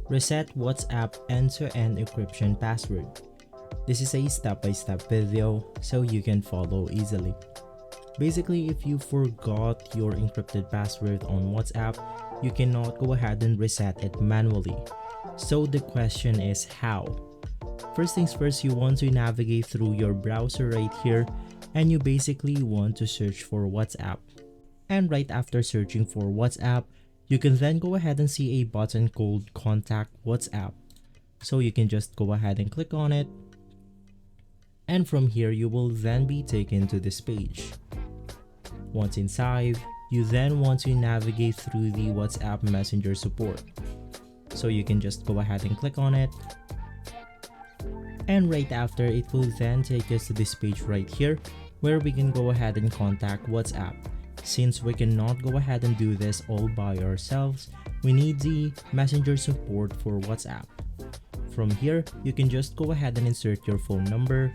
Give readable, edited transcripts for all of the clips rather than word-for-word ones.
Reset WhatsApp end-to-end encryption password. This is a step-by-step video so you can follow easily. Basically, if you forgot your encrypted password on WhatsApp, you cannot go ahead and reset it manually. So the question is how? First things first, you want to navigate through your browser right here, and you basically want to search for WhatsApp. And right after searching for WhatsApp, you can then go ahead and see a button called Contact WhatsApp. So you can just go ahead and click on it. And from here, you will then be taken to this page. Once inside, you then want to navigate through the WhatsApp Messenger support. So you can just go ahead and click on it. And right after, it will then take us to this page right here where we can go ahead and contact WhatsApp. Since we cannot go ahead and do this all by ourselves, we need the Messenger support for WhatsApp. From here, you can just go ahead and insert your phone number,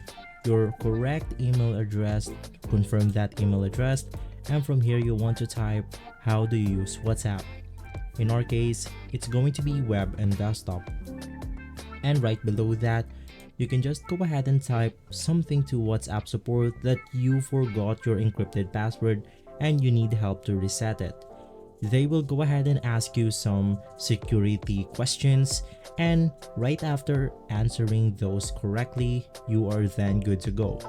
your correct email address, confirm that email address, and from here you want to type how do you use WhatsApp. In our case, it's going to be web and desktop. And right below that, you can just go ahead and type something to WhatsApp support that you forgot your encrypted password and you need help to reset it. They will go ahead and ask you some security questions, and right after answering those correctly, you are then good to go.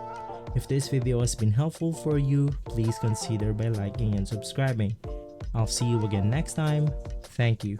If this video has been helpful for you, please consider by liking and subscribing. I'll see you again next time. Thank you.